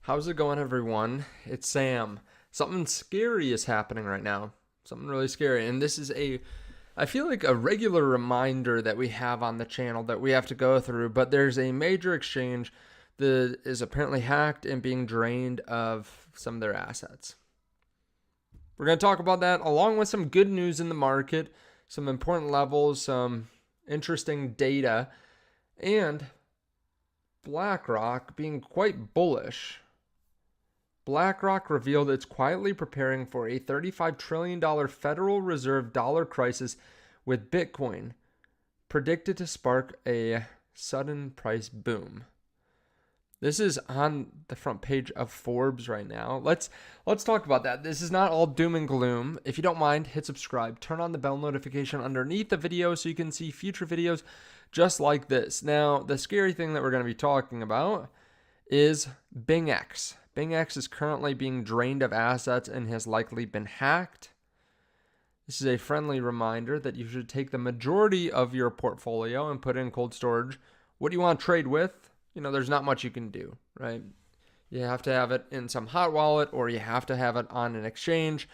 How's it going, everyone? It's Sam. Something scary is happening right now. Something really scary. And this is I feel like a regular reminder that we have on the channel that we have to go through. But there's a major exchange that is apparently hacked and being drained of some of their assets. We're going to talk about that along with some good news in the market, some important levels, some interesting data, and BlackRock being quite bullish. BlackRock revealed it's quietly preparing for a $35 trillion Federal Reserve dollar crisis with Bitcoin predicted to spark a sudden price boom. This is on the front page of Forbes right now. Let's talk about that. This is not all doom and gloom. If you don't mind, hit subscribe. Turn on the bell notification underneath the video so you can see future videos just like this. Now, the scary thing that we're going to be talking about is BingX. BingX is currently being drained of assets and has likely been hacked. This is a friendly reminder that you should take the majority of your portfolio and put it in cold storage. What do you want to trade with? There's not much you can do, right? You have to have it in some hot wallet or you have to have it on an exchange.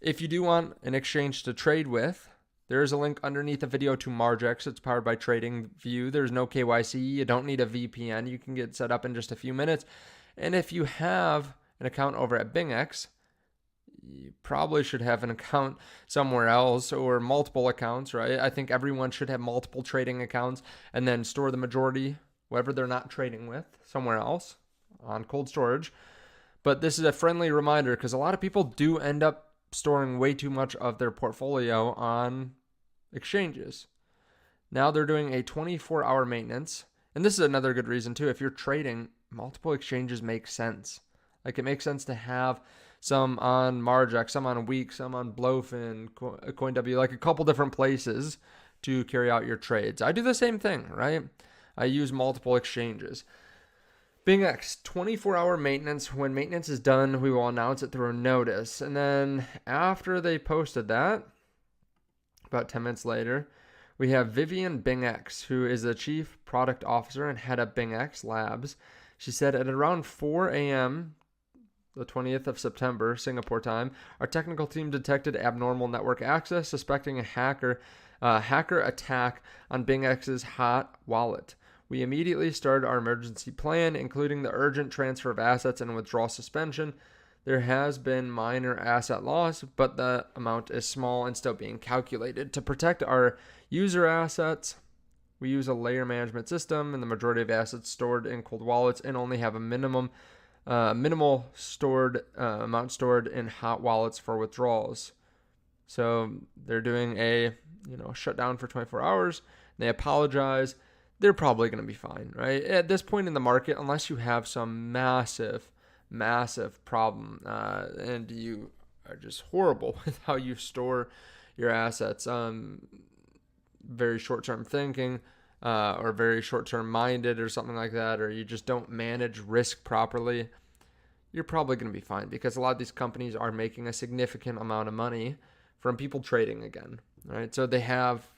If you do want an exchange to trade with, there is a link underneath the video to Margex. It's powered by TradingView. There's no KYC. You don't need a VPN. You can get set up in just a few minutes. And if you have an account over at BingX, you probably should have an account somewhere else or multiple accounts, right? I think everyone should have multiple trading accounts and then store the majority, whatever they're not trading with, somewhere else on cold storage. But this is a friendly reminder because a lot of people do end up storing way too much of their portfolio on exchanges. Now they're doing a 24-hour maintenance. And this is another good reason too. If you're trading, multiple exchanges make sense. Like it makes sense to have some on Margex, some on Week, some on Blowfin, CoinW, like a couple different places to carry out your trades. I do the same thing, right? I use multiple exchanges. BingX, 24-hour maintenance. When maintenance is done, we will announce it through a notice. And then after they posted that, about 10 minutes later, we have Vivian BingX, who is the chief product officer and head of BingX Labs. She said at around 4 a.m., the 20th of September, Singapore time, our technical team detected abnormal network access, suspecting a hacker attack on BingX's hot wallet. We immediately started our emergency plan, including the urgent transfer of assets and withdrawal suspension. There has been minor asset loss, but the amount is small and still being calculated. To protect our user assets, we use a layer management system, and the majority of assets stored in cold wallets and only have a minimal stored amount stored in hot wallets for withdrawals. So they're doing a shutdown for 24 hours. They apologize. They're probably going to be fine, right? At this point in the market, unless you have some massive problem and you are just horrible with how you store your assets, very short-term thinking or very short-term minded or something like that, or you just don't manage risk properly, you're probably going to be fine because a lot of these companies are making a significant amount of money from people trading again, right? So they have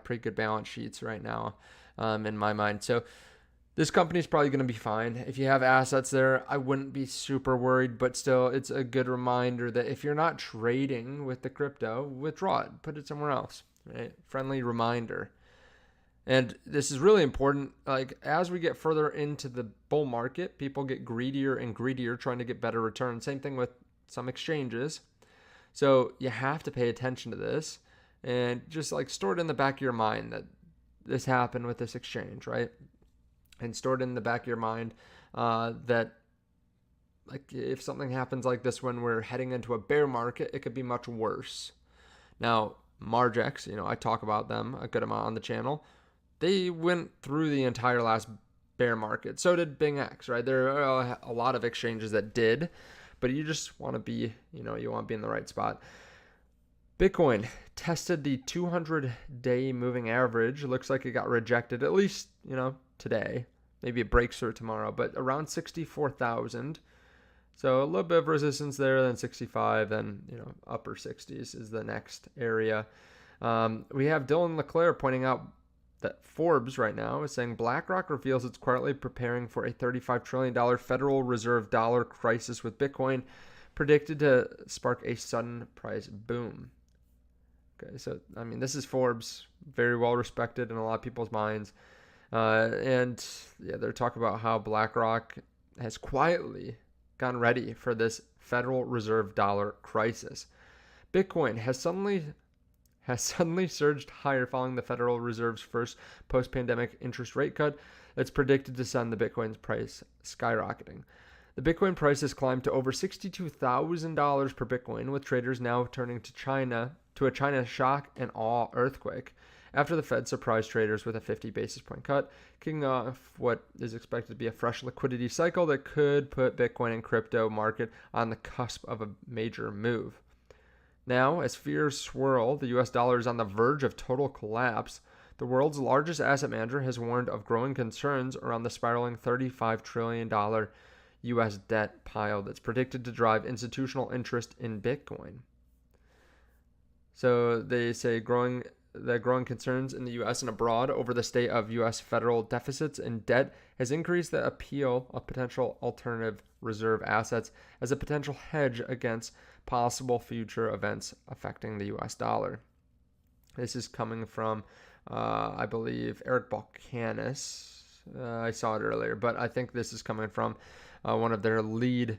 pretty good balance sheets right now, in my mind. So this company is probably going to be fine. If you have assets there, I wouldn't be super worried, but still, it's a good reminder that if you're not trading with the crypto, withdraw it, put it somewhere else, right? Friendly reminder. And this is really important. Like as we get further into the bull market, people get greedier and greedier trying to get better returns. Same thing with some exchanges. So you have to pay attention to this and just like store it in the back of your mind that this happened with this exchange, right? And store it in the back of your mind that like if something happens like this when we're heading into a bear market, it could be much worse. Now, Margex, I talk about them a good amount on the channel. They went through the entire last bear market. So did BingX, right? There are a lot of exchanges that did, but you just want to be, you want to be in the right spot. Bitcoin tested the 200-day moving average. It looks like it got rejected, at least, today. Maybe it breaks through tomorrow, but around 64,000. So a little bit of resistance there, then 65, then, upper 60s is the next area. We have Dylan LeClaire pointing out that Forbes right now is saying BlackRock reveals it's quietly preparing for a $35 trillion Federal Reserve dollar crisis with Bitcoin predicted to spark a sudden price boom. Okay, so, I mean, this is Forbes, very well respected in a lot of people's minds. And yeah, they're talking about how BlackRock has quietly gotten ready for this Federal Reserve dollar crisis. Bitcoin has suddenly surged higher following the Federal Reserve's first post-pandemic interest rate cut that's predicted to send the Bitcoin's price skyrocketing. The Bitcoin price has climbed to over $62,000 per Bitcoin, with traders now turning to a China shock and awe earthquake after the Fed surprised traders with a 50 basis point cut, kicking off what is expected to be a fresh liquidity cycle that could put Bitcoin and crypto market on the cusp of a major move. Now, as fears swirl, the US dollar is on the verge of total collapse. The world's largest asset manager has warned of growing concerns around the spiraling $35 trillion US debt pile that's predicted to drive institutional interest in Bitcoin. So they say growing concerns in the U.S. and abroad over the state of U.S. federal deficits and debt has increased the appeal of potential alternative reserve assets as a potential hedge against possible future events affecting the U.S. dollar. This is coming from, I believe, Eric Balkanis. I saw it earlier, but I think this is coming from one of their lead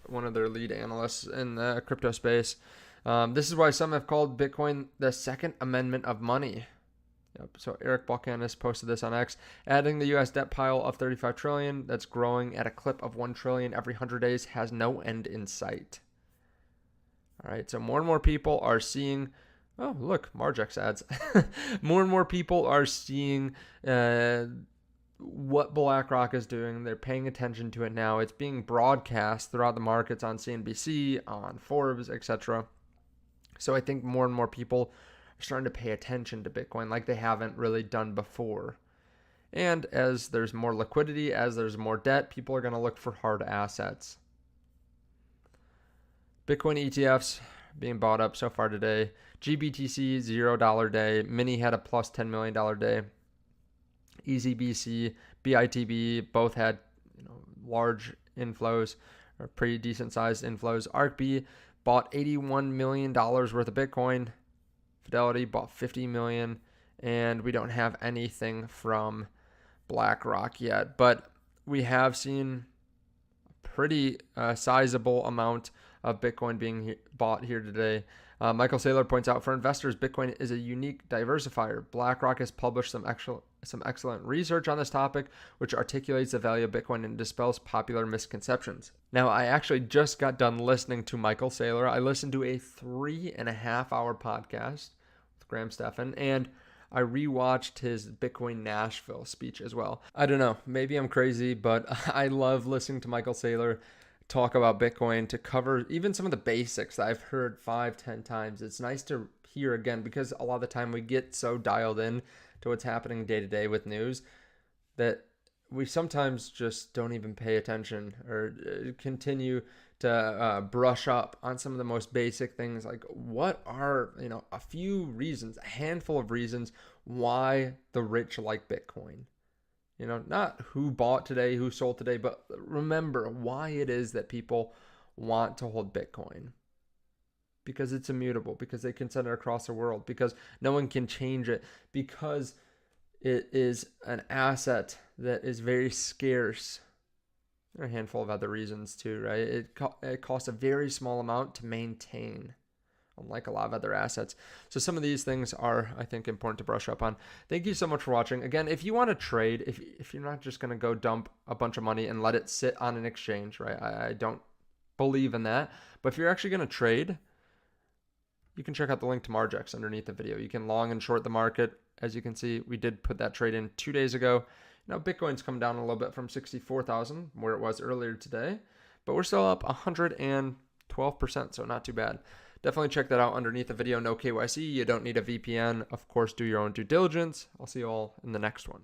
analysts in the crypto space. This is why some have called Bitcoin the second amendment of money. Yep. So Eric Balkanis posted this on X, adding the U.S. debt pile of $35 trillion that's growing at a clip of $1 trillion every 100 days has no end in sight. All right, so more and more people are seeing, oh, look, Margex ads. More and more people are seeing what BlackRock is doing. They're paying attention to it now. It's being broadcast throughout the markets on CNBC, on Forbes, etc. So I think more and more people are starting to pay attention to Bitcoin like they haven't really done before. And as there's more liquidity, as there's more debt, people are going to look for hard assets. Bitcoin ETFs being bought up so far today. GBTC, $0 day. Mini had a plus $10 million day. EasyBC, BITB both had large inflows or pretty decent sized inflows. ARKB bought $81 million worth of Bitcoin. Fidelity bought $50 million, and we don't have anything from BlackRock yet, but we have seen a pretty sizable amount of Bitcoin being bought here today. Michael Saylor points out, for investors, Bitcoin is a unique diversifier. BlackRock has published some excellent research on this topic, which articulates the value of Bitcoin and dispels popular misconceptions. Now, I actually just got done listening to Michael Saylor. I listened to a 3.5-hour podcast with Graham Stephan, and I rewatched his Bitcoin Nashville speech as well. I don't know, maybe I'm crazy, but I love listening to Michael Saylor talk about Bitcoin, to cover even some of the basics that I've heard 5-10 times. It's nice to hear again, because a lot of the time we get so dialed in to what's happening day to day with news that we sometimes just don't even pay attention or continue to brush up on some of the most basic things, like what are a few reasons, a handful of reasons why the rich like Bitcoin. Not who bought today, who sold today, but remember why it is that people want to hold Bitcoin. Because it's immutable, because they can send it across the world, because no one can change it, because it is an asset that is very scarce. There are a handful of other reasons too, right? It costs a very small amount to maintain, unlike a lot of other assets. So some of these things are, I think, important to brush up on. Thank you so much for watching. Again, if you want to trade, if you're not just going to go dump a bunch of money and let it sit on an exchange, right? I don't believe in that. But if you're actually going to trade, you can check out the link to Margex underneath the video. You can long and short the market. As you can see, we did put that trade in 2 days ago. Now, Bitcoin's come down a little bit from 64,000, where it was earlier today, but we're still up 112%, so not too bad. Definitely check that out underneath the video. No KYC. You don't need a VPN. Of course, do your own due diligence. I'll see you all in the next one.